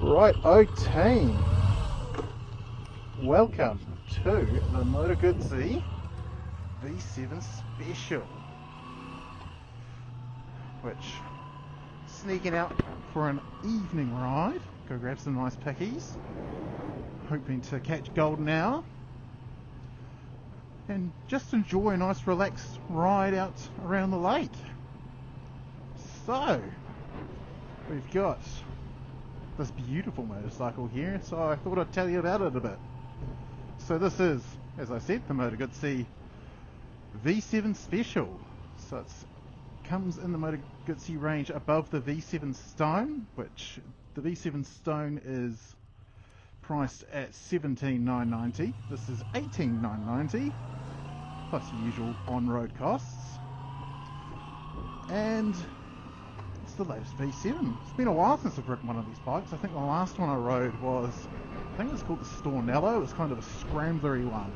Right, team, welcome to the Moto Guzzi V7 Special, which sneaking out for an evening ride, go grab some nice pickies, hoping to catch golden hour and just enjoy a nice relaxed ride out around the lake. So we've got this beautiful motorcycle here, so I thought I'd tell you about it a bit. So this is, as I said, the Moto Guzzi V7 Special. So it comes in the Moto Guzzi range above the V7 Stone, which the V7 Stone is priced at $17,990. This is $18,990 plus the usual on-road costs, and it's the latest V7. It's been a while since I've ridden one of these bikes. I think the last one I rode was, I think it was called the Stornello. It was kind of a scramblery one,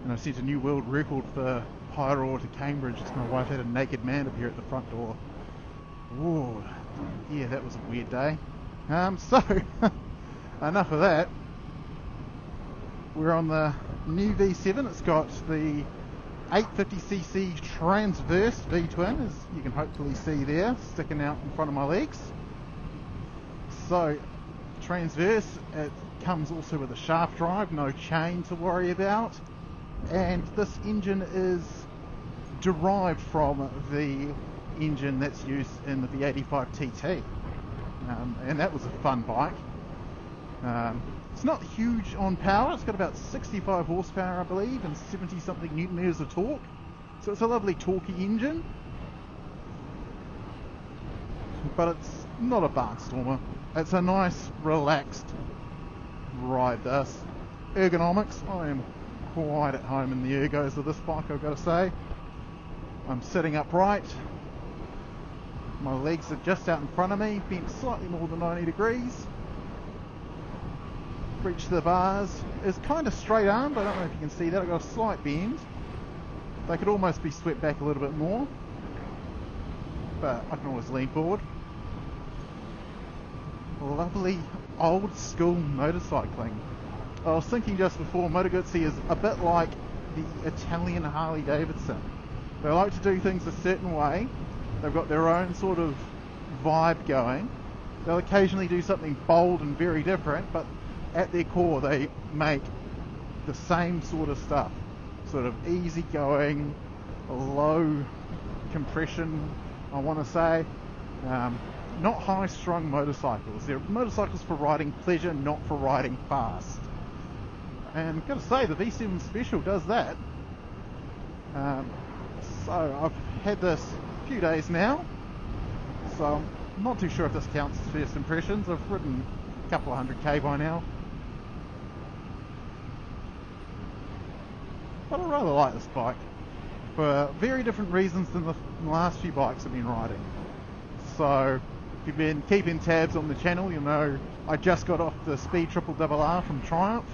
and I set a new world record for Pyro to Cambridge because my wife had a naked man appear at the front door. Ooh, yeah, that was a weird day. So enough of that. We're on the new V7. It's got the 850cc transverse V-twin, as you can hopefully see there, sticking out in front of my legs. So transverse, it comes also with a shaft drive, no chain to worry about, and this engine is derived from the engine that's used in the V85 TT, and that was a fun bike. It's not huge on power. It's got about 65 horsepower, I believe, and 70 something newton meters of torque. So it's a lovely torquey engine, but it's not a barnstormer. It's a nice, relaxed ride. This ergonomics, I am quite at home in the ergos of this bike, I've got to say. I'm sitting upright. My legs are just out in front of me, bent slightly more than 90 degrees. Reach the bars. It's kind of straight armed. I don't know if you can see that. I've got a slight bend. They could almost be swept back a little bit more, but I can always lean forward. Lovely old school motorcycling. I was thinking just before, Moto Guzzi is a bit like the Italian Harley Davidson. They like to do things a certain way. They've got their own sort of vibe going. They'll occasionally do something bold and very different, but at their core they make the same sort of stuff, sort of easygoing, low compression, I want to say, not high-strung motorcycles. They're motorcycles for riding pleasure, not for riding fast. And I've got to say, the V7 Special does that. So I've had this a few days now, so I'm not too sure if this counts as first impressions. I've ridden a couple of 100k by now, but I rather like this bike for very different reasons than the last few bikes I've been riding. So if you've been keeping tabs on the channel, you'll know I just got off the Speed Triple RR from Triumph.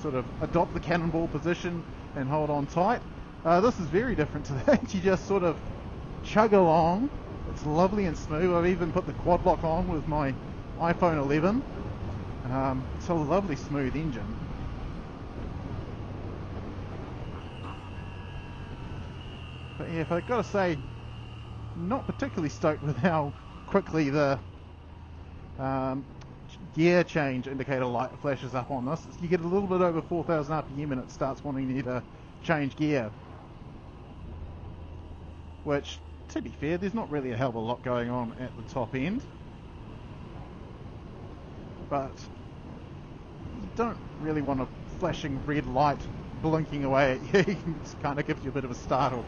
Sort of adopt the cannonball position and hold on tight. This is very different to that. You just sort of chug along. It's lovely and smooth. I've even put the quad lock on with my iPhone 11. It's a lovely smooth engine. But yeah, if I've got to say, not particularly stoked with how quickly the gear change indicator light flashes up on this. You get a little bit over 4,000 RPM and it starts wanting you to change gear. Which, to be fair, there's not really a hell of a lot going on at the top end. But you don't really want a flashing red light blinking away at you. It kind of gives you a bit of a startle.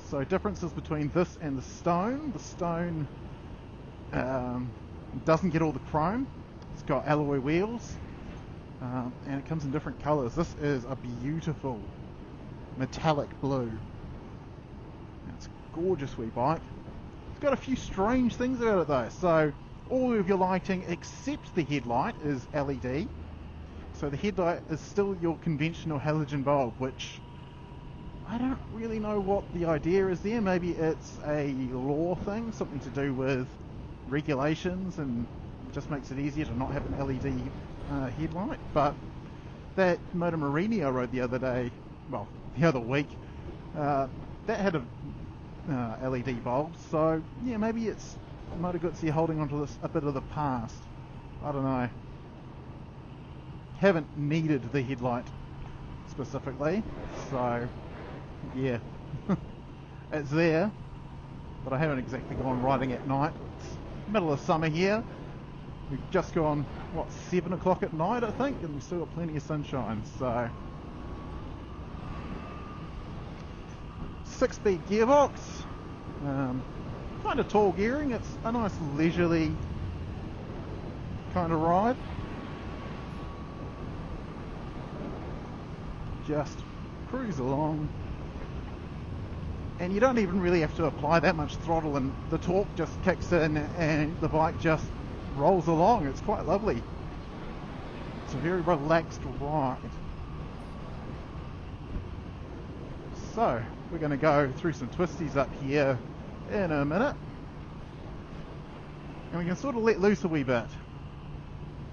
So differences between this and the Stone. The Stone doesn't get all the chrome. It's got alloy wheels, and it comes in different colours. This is a beautiful metallic blue. It's a gorgeous wee bike. It's got a few strange things about it though. So all of your lighting except the headlight is LED. So the headlight is still your conventional halogen bulb, which I don't really know what the idea is there. Maybe it's a law thing, something to do with regulations, and just makes it easier to not have an LED headlight. But that Moto Morini I rode the other week, that had a LED bulb. So yeah, maybe it's Moto Guzzi holding onto this a bit of the past. I don't know. Haven't needed the headlight specifically, so yeah, it's there, but I haven't exactly gone riding at night. It's middle of summer here. We've just gone, 7 o'clock at night, I think, and we've still got plenty of sunshine. So 6-speed gearbox, kind of tall gearing. It's a nice leisurely kind of ride. Just cruise along, and you don't even really have to apply that much throttle, and the torque just kicks in and the bike just rolls along. It's quite lovely. It's a very relaxed ride. So we're going to go through some twisties up here in a minute, and we can sort of let loose a wee bit.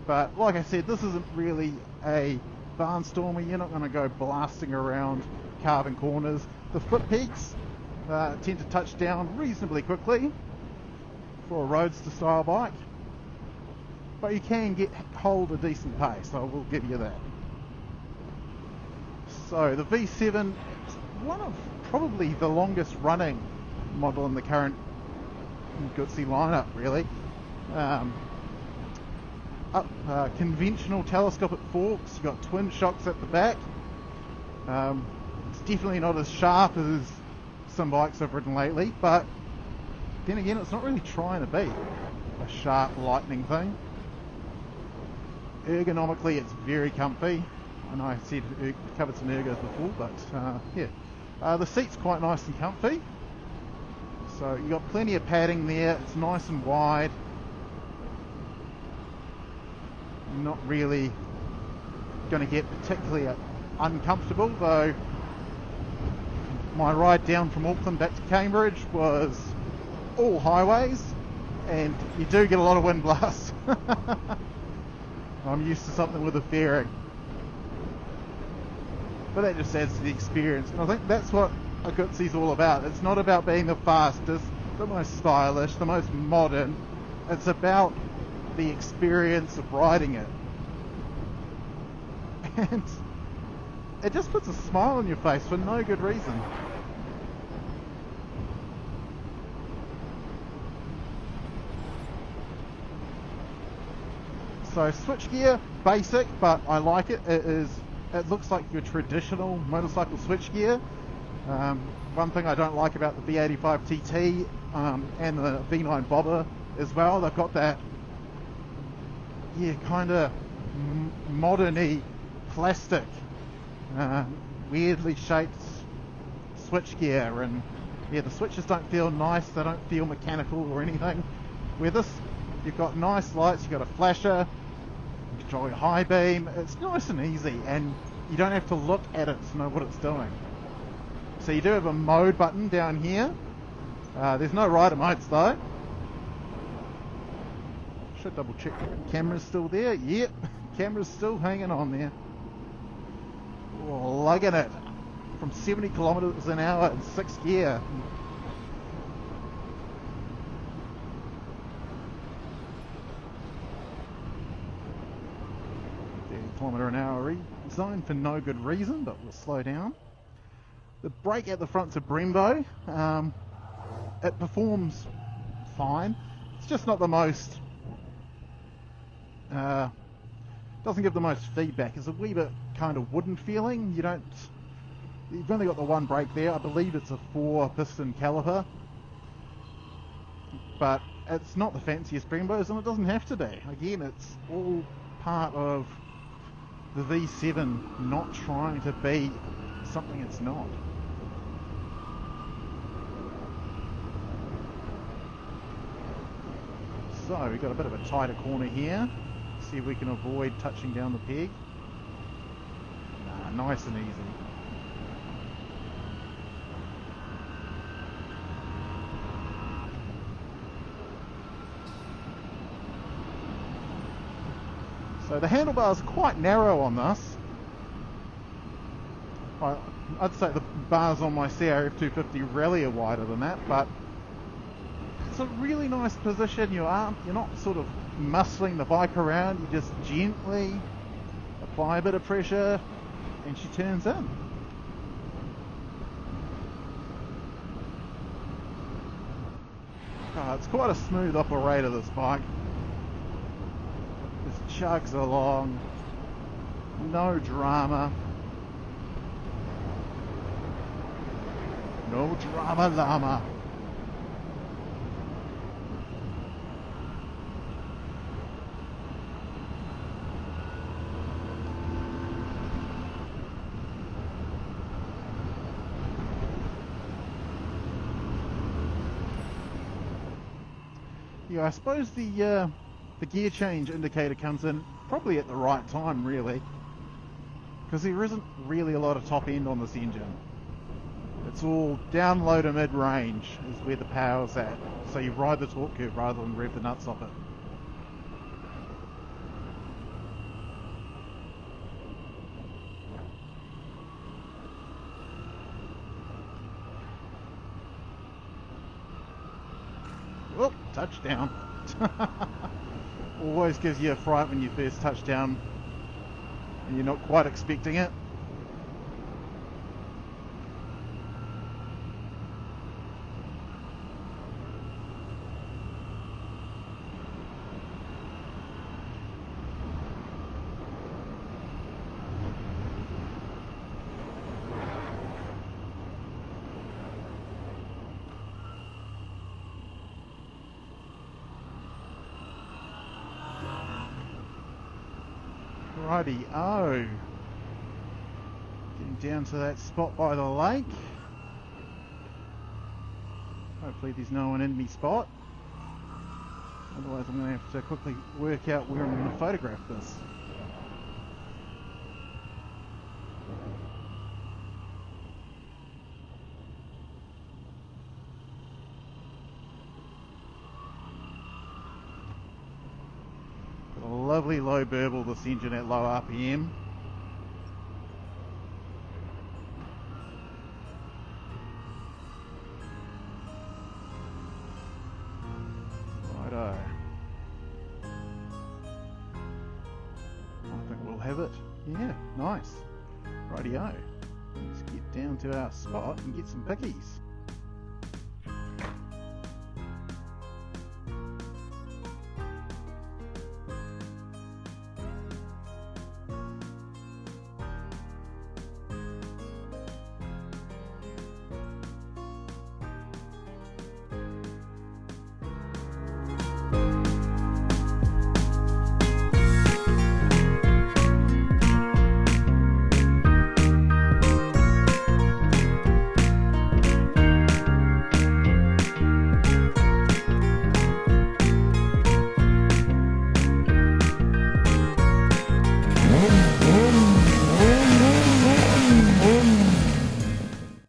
But like I said, this isn't really a barnstormer. You're not going to go blasting around carving corners. The foot peaks tend to touch down reasonably quickly for a roadster style bike, but you can hold a decent pace, I will give you that. So the V7 is one of probably the longest running model in the current Guzzi lineup, really. Conventional telescopic forks. You've got twin shocks at the back. It's definitely not as sharp as some bikes I've ridden lately, but then again, it's not really trying to be a sharp lightning thing. Ergonomically, it's very comfy. I know I said covered some ergos before, but yeah, the seat's quite nice and comfy. So you've got plenty of padding there. It's nice and wide. Not really going to get particularly uncomfortable, though my ride down from Auckland back to Cambridge was all highways, and you do get a lot of wind blasts. I'm used to something with a fairing, but that just adds to the experience, and I think that's what a Guzzi's all about. It's not about being the fastest, the most stylish, the most modern. It's about the experience of riding it, and it just puts a smile on your face for no good reason. So switchgear, basic, but I like it. It looks like your traditional motorcycle switchgear. One thing I don't like about the V85 TT and the V9 Bobber as well, they've got that kind of modern-y plastic, weirdly shaped switchgear, and the switches don't feel nice, they don't feel mechanical or anything. Where this, you've got nice lights, you've got a flasher, you control your high beam, it's nice and easy, and you don't have to look at it to know what it's doing. So you do have a mode button down here. There's no rider modes though. Should double check the camera's still there. Yep, camera's still hanging on there. Oh, lugging it from 70 kilometers an hour in 6th gear. 30 kilometre an hour zone for no good reason, but we'll slow down. The brake at the front's a Brembo. It performs fine. It's just not the most doesn't give the most feedback. It's a wee bit kind of wooden feeling. You've only got the one brake there. I believe it's a 4-piston caliper, but it's not the fanciest Brembos, and it doesn't have to be. Again, it's all part of the V7 not trying to be something it's not. So we've got a bit of a tighter corner here. See if we can avoid touching down the peg. Nice and easy. So the handlebar's quite narrow on this. I'd say the bars on my CRF 250 Rally are wider than that, but it's a really nice position. You're not sort of muscling the bike around, you just gently apply a bit of pressure and she turns in. Oh, it's quite a smooth operator, this bike. Just chugs along, no drama. No drama llama. Yeah, I suppose the gear change indicator comes in probably at the right time, really, because there isn't really a lot of top end on this engine. It's all down low to mid range is where the power's at, so you ride the torque curve rather than rev the nuts off it. Whoop, touchdown. Always gives you a fright when you first touch down and you're not quite expecting it. Righty-o. Getting down to that spot by the lake. Hopefully there's no one in me spot. Otherwise I'm going to have to quickly work out where I'm going to photograph this. Lovely low burble, this engine at low RPM. Righto. I think we'll have it. Yeah, nice. Rightio. Let's get down to our spot and get some pickies.